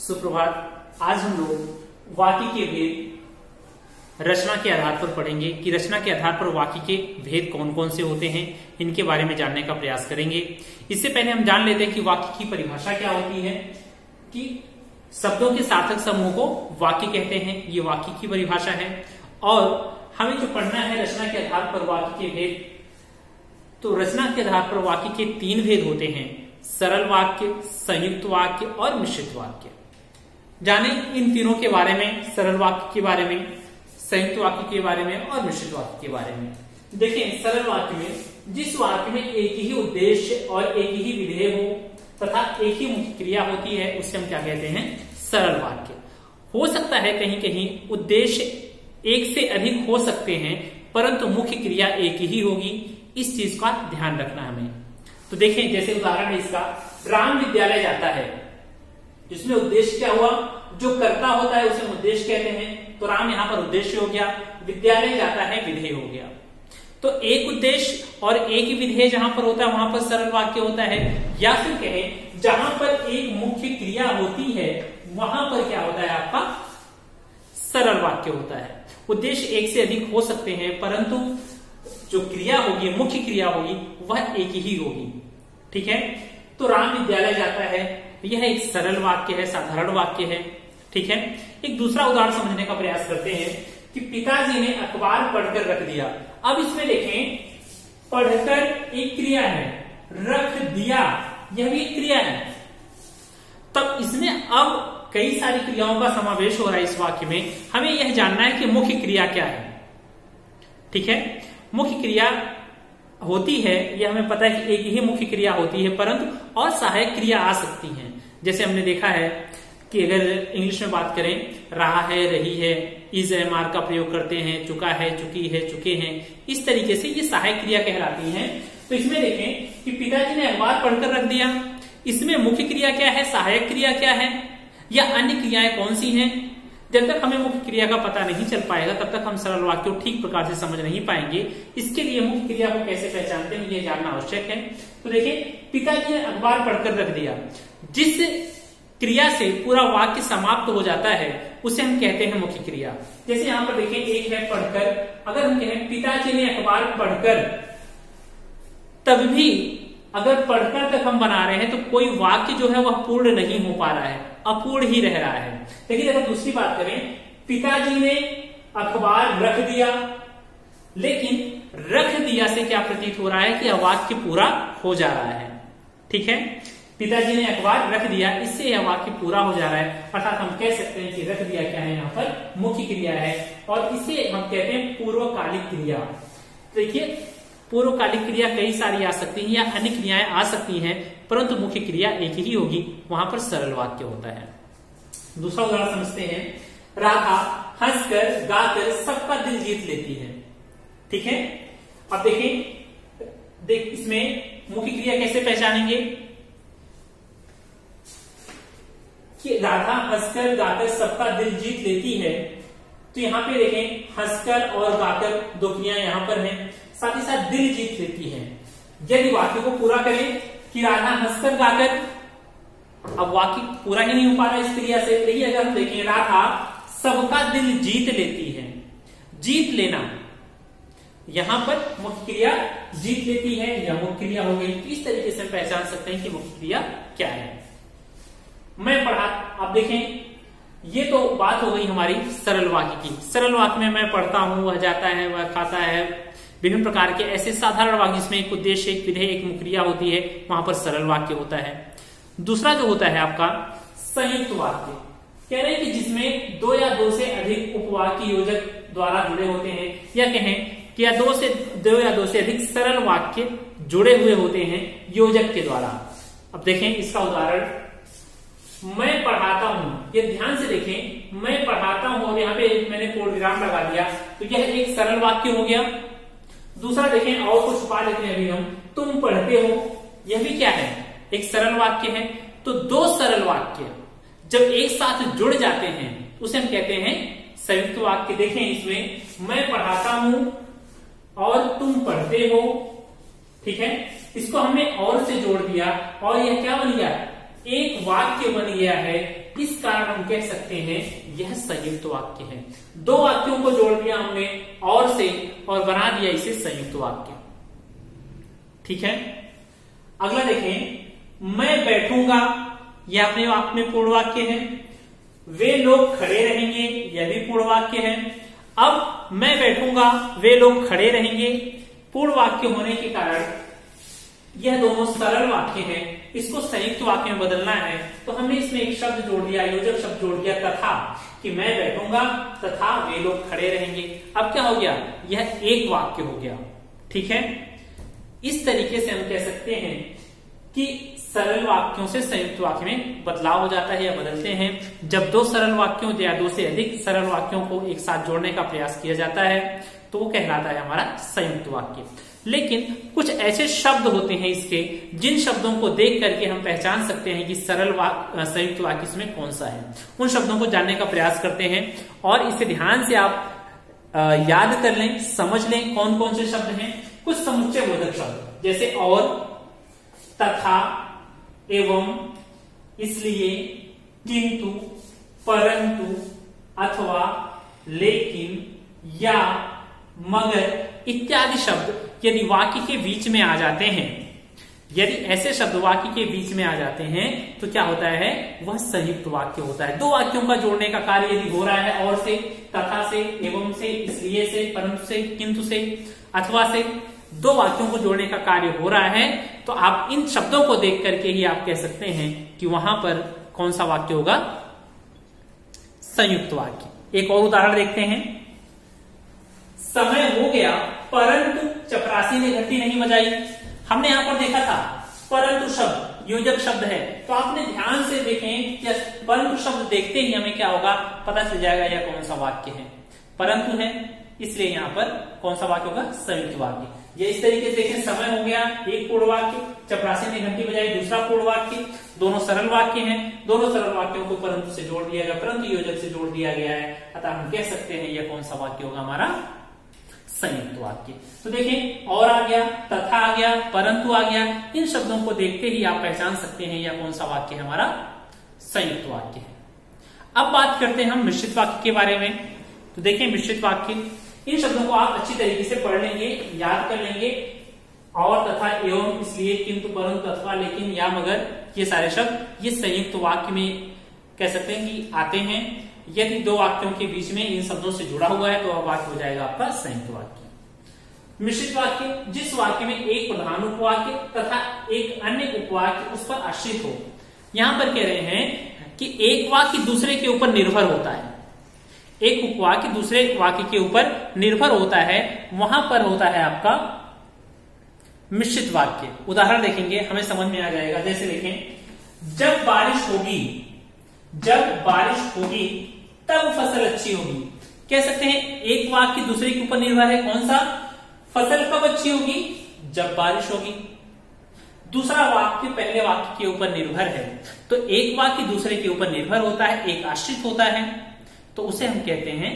सुप्रभात। आज हम लोग वाक्य के भेद रचना के आधार पर पढ़ेंगे कि रचना के आधार पर वाक्य के भेद कौन कौन से होते हैं, इनके बारे में जानने का प्रयास करेंगे। इससे पहले हम जान लेते हैं कि वाक्य की परिभाषा क्या होती है, कि शब्दों के सार्थक समूह को वाक्य कहते हैं। ये वाक्य की परिभाषा है। और हमें जो पढ़ना है रचना के आधार पर वाक्य के भेद, तो रचना के आधार पर वाक्य के 3 भेद होते हैं: सरल वाक्य, संयुक्त वाक्य और मिश्रित वाक्य। जाने इन तीनों के बारे में, सरल वाक्य के बारे में, संयुक्त वाक्य के बारे में और मिश्रित वाक्य के बारे में। देखिए, सरल वाक्य में जिस वाक्य में एक ही उद्देश्य और एक ही विधेय हो तथा एक ही मुख्य क्रिया होती है, उससे हम क्या कहते हैं? सरल वाक्य। हो सकता है कहीं कहीं उद्देश्य एक से अधिक हो सकते हैं, परंतु मुख्य क्रिया एक ही होगी। इस चीज का ध्यान रखना हमें। तो देखें, जैसे उदाहरण है इसका, राम विद्यालय जाता है, जिसमें उद्देश्य क्या हुआ? जो कर्ता होता है उसे उद्देश्य कहते हैं, तो राम यहां पर उद्देश्य हो गया, विद्यालय जाता है विधेय हो गया। तो एक उद्देश्य और एक विधेय जहां पर होता है वहां पर सरल वाक्य होता है। या फिर कहें जहां पर एक मुख्य क्रिया होती है वहां पर क्या होता है? आपका सरल वाक्य होता है। उद्देश्य एक से अधिक हो सकते हैं, परंतु जो क्रिया होगी, मुख्य क्रिया होगी, वह एक ही होगी। ठीक है। तो राम विद्यालय जाता है, यह एक सरल वाक्य है, साधारण वाक्य है। ठीक है। एक दूसरा उदाहरण समझने का प्रयास करते हैं कि पिताजी ने अखबार पढ़कर रख दिया। अब इसमें देखें, पढ़कर एक क्रिया है, रख दिया यह भी एक क्रिया है। तब इसमें अब कई सारी क्रियाओं का समावेश हो रहा है इस वाक्य में। हमें यह जानना है कि मुख्य क्रिया क्या है। ठीक है। मुख्य क्रिया होती है, यह हमें पता है कि एक ही मुख्य क्रिया होती है, परंतु और सहायक क्रिया आ सकती हैं। जैसे हमने देखा है कि अगर इंग्लिश में बात करें, रहा है, रही है, इज एम आर का प्रयोग करते हैं, चुका है, चुकी है, चुके हैं, इस तरीके से ये सहायक क्रिया कहलाती हैं। तो इसमें देखें कि पिताजी ने अखबार पढ़कर रख दिया, इसमें मुख्य क्रिया क्या है, सहायक क्रिया क्या है, या अन्य क्रियाएं कौन सी हैं? जब तक हमें मुख्य क्रिया का पता नहीं चल पाएगा तब तक हम सरल वाक्य को ठीक प्रकार से समझ नहीं पाएंगे। इसके लिए मुख्य क्रिया को कैसे पहचानते हैं, ये जानना आवश्यक है। तो देखिए, पिताजी ने अखबार पढ़कर रख दिया, जिस क्रिया से पूरा वाक्य समाप्त हो जाता है उसे हम कहते हैं मुख्य क्रिया। जैसे यहां पर देखिए, एक है पढ़कर। अगर हम कहें पिताजी ने अखबार पढ़कर, तब भी अगर पढ़कर तक हम बना रहे हैं तो कोई वाक्य जो है वह पूर्ण नहीं हो पा रहा है, अपूर्ण ही रह रहा है। लेकिन अगर दूसरी बात करें, पिताजी ने अखबार रख दिया, लेकिन रख दिया से क्या प्रतीत हो रहा है कि वाक्य पूरा हो जा रहा है। ठीक है। पिताजी ने अखबार रख दिया, इससे यह वाक्य पूरा हो जा रहा है। अर्थात हम कह सकते हैं कि रख दिया क्या है? यहाँ पर मुख्य क्रिया है, और इसे हम कहते हैं पूर्वकालिक क्रिया। देखिए, पूर्वकालिक क्रिया कई सारी आ सकती हैं या अन्य क्रियाएं आ सकती हैं, परंतु मुख्य क्रिया एक ही होगी, वहां पर सरल वाक्य होता है। दूसरा उदाहरण समझते हैं। राधा हंसकर गाकर सबका दिल जीत लेती है। ठीक है। अब देखें, इसमें मुख्य क्रिया कैसे पहचानेंगे कि राधा हंसकर गाकर सबका दिल जीत लेती है। तो यहां पे देखें, हंसकर और गाकर दो क्रिया यहां पर हैं, साथ ही साथ दिल जीत लेती है। यदि वाक्य को पूरा करें कि राधा हंसकर गाकर, अब वाक्य पूरा ही नहीं हो पा रहा इस क्रिया से। लेकिन अगर हम देखें, राधा सबका दिल जीत लेती है, जीत लेना, यहां पर मुख्य क्रिया जीत लेती है, यह मुख्य क्रिया हो गई। इस तरीके से हम पहचान सकते हैं कि मुख्य क्रिया क्या है। मैं पढ़ा, अब देखें, ये तो बात हो गई हमारी सरल वाक्य की। सरल वाक्य में मैं पढ़ता हूं, वह जाता है, वह खाता है, विभिन्न प्रकार के ऐसे साधारण वाक्य जिसमें एक उद्देश्य, एक विधेय, एक मुख्य क्रिया होती है, वहां पर सरल वाक्य होता है। दूसरा जो होता है आपका संयुक्त वाक्य, कह रहे हैं कि जिसमें 2 या 2 से अधिक उपवाक्य योजक द्वारा जुड़े होते हैं, या कहें कि 2 या 2 से अधिक सरल वाक्य जुड़े हुए होते हैं योजक के द्वारा। अब देखें इसका उदाहरण, मैं पढ़ाता हूं। ये ध्यान से देखें, मैं पढ़ाता हूं और यहाँ पे मैंने कोड विराम लगा दिया, तो यह एक सरल वाक्य हो गया। दूसरा देखें, और कुछ छुपा लेते हैं अभी हम, तुम पढ़ते हो, यह भी क्या है? एक सरल वाक्य है। तो 2 सरल वाक्य जब एक साथ जुड़ जाते हैं उसे हम कहते हैं संयुक्त वाक्य। देखें, इसमें मैं पढ़ाता हूं और तुम पढ़ते हो। ठीक है। इसको हमने और से जोड़ दिया और यह क्या बन गया? एक वाक्य बन गया है इस कारण हम कह सकते हैं यह संयुक्त वाक्य है। दो वाक्यों को जोड़ दिया हमने और से और बना दिया इसे संयुक्त वाक्य। ठीक है, अगला देखें, मैं बैठूंगा, यह अपने आप में पूर्ण वाक्य है। वे लोग खड़े रहेंगे, यह भी पूर्ण वाक्य है। अब मैं बैठूंगा, वे लोग खड़े रहेंगे, पूर्ण वाक्य होने के कारण यह दोनों सरल वाक्य हैं। इसको संयुक्त वाक्य में बदलना है तो हमने इसमें एक शब्द जोड़ दिया, योजक शब्द जोड़ दिया तथा, कि मैं बैठूंगा तथा वे लोग खड़े रहेंगे। अब क्या हो गया, यह एक वाक्य हो गया। ठीक है, इस तरीके से हम कह सकते हैं कि सरल वाक्यों से संयुक्त वाक्य में बदलाव हो जाता है या बदलते हैं। जब दो सरल वाक्यों या दो से अधिक सरल वाक्यों को एक साथ जोड़ने का प्रयास किया जाता है तो वो कहलाता है हमारा संयुक्त वाक्य। लेकिन कुछ ऐसे शब्द होते हैं इसके, जिन शब्दों को देख करके हम पहचान सकते हैं कि सरल संयुक्त वाक्य इसमें कौन सा है। उन शब्दों को जानने का प्रयास करते हैं और इसे ध्यान से आप याद कर लें, समझ लें कौन कौन से शब्द हैं। कुछ समुच्चय बोधक शब्द जैसे और, तथा, एवं, इसलिए, किंतु, परंतु, अथवा, लेकिन, या, मगर इत्यादि शब्द यदि वाक्य के बीच में आ जाते हैं, यदि ऐसे शब्द वाक्य के बीच में आ जाते हैं तो क्या होता है, वह संयुक्त वाक्य होता है। दो वाक्यों का जोड़ने का कार्य यदि हो रहा है और से, तथा से, एवं से, इसलिए से, परंतु से, किंतु से, अथवा से, दो वाक्यों को जोड़ने का कार्य हो रहा है तो आप इन शब्दों को देख करके ही आप कह सकते हैं कि वहां पर कौन सा वाक्य होगा, संयुक्त वाक्य। एक और उदाहरण देखते हैं, समय हो गया परंतु चपरासी ने घंटी नहीं बजाई। हमने यहां पर देखा था परंतु शब्द योजक शब्द है, तो आपने ध्यान से देखें कि परंतु शब्द देखते ही हमें क्या होगा, पता चल जाएगा यह कौन सा वाक्य है, परंतु है, इसलिए यहां पर कौन सा वाक्य होगा, संयुक्त वाक्य। ये इस तरीके से देखें, समय हो गया एक पूर्ण वाक्य, चपरासी ने घंटी बजाई दूसरा पूर्ण वाक्य, दोनों सरल वाक्य हैं। दोनों सरल वाक्यों को परंतु से जोड़ दिया गया, परंतु योजक से जोड़ दिया गया है, अतः हम कह सकते हैं यह कौन सा वाक्य होगा, हमारा संयुक्त वाक्य। तो देखें, और आ गया, तथा आ गया, परंतु आ गया, इन शब्दों को देखते ही आप पहचान सकते हैं यह कौन सा वाक्य है, हमारा संयुक्त वाक्य है। अब बात करते हैं हम मिश्रित वाक्य के बारे में। तो देखें, मिश्रित वाक्य, इन शब्दों को आप अच्छी तरीके से पढ़ लेंगे, याद कर लेंगे। और, तथा, एवं, इसलिए, किंतु, परंतु, अथवा, लेकिन, या, मगर, ये सारे शब्द ये संयुक्त वाक्य में कह सकते हैं कि आते हैं। यदि दो वाक्यों के बीच में इन शब्दों से जुड़ा हुआ है तो वह वाक्य हो जाएगा आपका संयुक्त वाक्य। मिश्रित वाक्य, जिस वाक्य में एक प्रधान उपवाक्य तथा एक अन्य उपवाक्य उस पर आश्रित हो। यहां पर कह रहे हैं कि एक वाक्य दूसरे के ऊपर निर्भर होता है, एक उपवाक्य दूसरे वाक्य के ऊपर निर्भर होता है, वहां पर होता है आपका मिश्रित वाक्य। उदाहरण देखेंगे हमें समझ में आ जाएगा। जैसे देखें, जब बारिश होगी, जब बारिश होगी तब फसल अच्छी होगी। कह सकते हैं एक वाक्य दूसरे के ऊपर निर्भर है, कौन सा, फसल कब अच्छी होगी, जब बारिश होगी। दूसरा वाक्य पहले वाक्य के ऊपर निर्भर है, तो एक वाक्य दूसरे के ऊपर निर्भर होता है, एक आश्रित होता है, तो उसे हम कहते हैं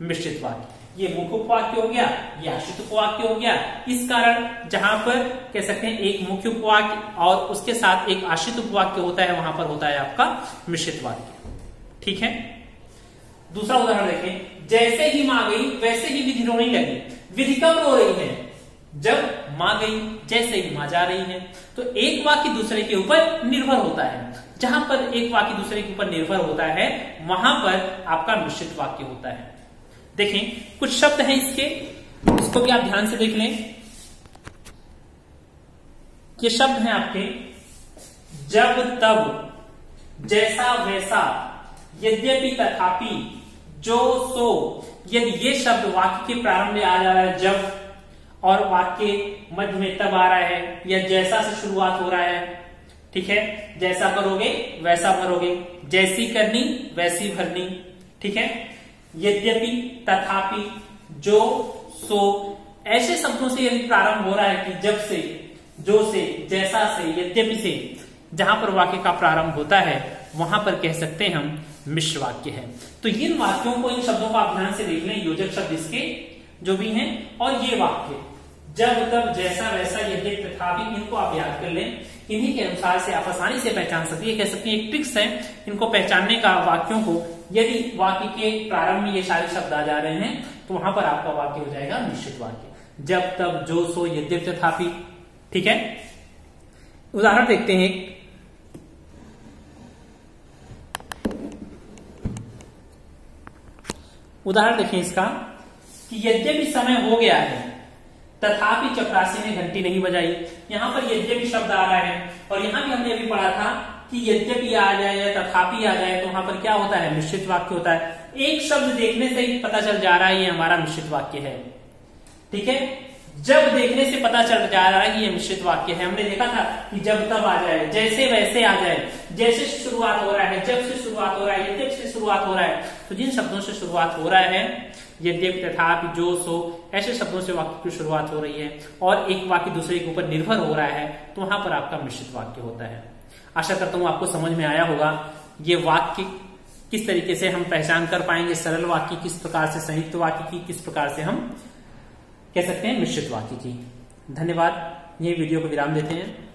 मिश्रित वाक्य। ये मुख्य उपवाक्य हो गया, ये आश्रित उपवाक्य हो गया। इस कारण जहां पर कह सकते हैं एक मुख्य उपवाक्य और उसके साथ एक आश्रित उपवाक्य होता है, वहां पर होता है आपका मिश्रित वाक्य। ठीक है, दूसरा उदाहरण देखें, जैसे ही मां गई वैसे ही विधि रोने लगी। विधि कब रो रही है, जब मां गई, जैसे ही मां जा रही है। तो एक वाक्य दूसरे के ऊपर निर्भर होता है, जहां पर एक वाक्य दूसरे के ऊपर निर्भर होता है वहां पर आपका मिश्रित वाक्य होता है। देखें, कुछ शब्द हैं इसके, इसको भी आप ध्यान से देख लें। ये शब्द हैं आपके जब, तब, जैसा, वैसा, यद्यपि, तथापि, जो, सो। यदि ये शब्द वाक्य के प्रारंभ में आ जा रहा है जब, और वाक्य मध्य में तब आ रहा है, या जैसा से शुरुआत हो रहा है, ठीक है, जैसा करोगे वैसा भरोगे, जैसी करनी वैसी भरनी, ठीक है, यद्यपि, तथापि, जो, सो, ऐसे शब्दों से यदि प्रारंभ हो रहा है कि जब से, जो से, जैसा से, यद्यपि से, जहां पर वाक्य का प्रारंभ होता है वहां पर कह सकते हैं हम मिश्र वाक्य है। तो इन वाक्यों को, इन शब्दों को आप ध्यान से देख लें, योजक शब्द इसके जो भी हैं, और ये वाक्य जब, तब, जैसा, वैसा, यद्यपि, तथापि, इनको आप याद कर लें। इन्हीं के अनुसार से आप आसानी से पहचान सकती है, कह सकती है एक ट्रिक्स है इनको पहचानने का वाक्यों को। यदि वाक्य के प्रारंभ में ये सारे शब्द आ जा रहे हैं तो वहां पर आपका वाक्य हो जाएगा निश्चित वाक्य, जब तब जो सो यद्यपि तथापि। ठीक है, उदाहरण देखते हैं। उदाहरण देखें इसका कि यद्यपि समय हो गया है तथापि चपरासी ने घंटी नहीं बजाई। यहां पर यद्यपि शब्द आ रहा है और यहां भी हमने अभी पढ़ा था कि यद्यपि आ जाए या तथापि आ जाए तो वहां पर क्या होता है, मिश्रित वाक्य होता है। एक शब्द देखने से ही पता चल जा रहा है ये हमारा मिश्रित वाक्य है। ठीक है, जब देखने से पता चल जा रहा है कि ये मिश्रित वाक्य है। हमने देखा था कि जब तब आ जाए, जैसे वैसे आ जाए, जैसे से शुरुआत हो रहा है, जब से शुरुआत हो रहा है, यद्यपि से शुरुआत हो रहा है। तो जिन शब्दों से शुरुआत हो रहा है, यद्यपि तथापि जो सो, ऐसे शब्दों से वाक्य की शुरुआत हो रही है और एक वाक्य दूसरे के ऊपर निर्भर हो रहा है, तो वहां पर आपका मिश्रित वाक्य होता है। आशा करता हूं आपको समझ में आया होगा ये वाक्य किस तरीके से हम पहचान कर पाएंगे, सरल वाक्य किस प्रकार से, संयुक्त वाक्य की किस प्रकार से हम कह सकते हैं मिश्रित वाक्य की। धन्यवाद, ये वीडियो को विराम देते हैं।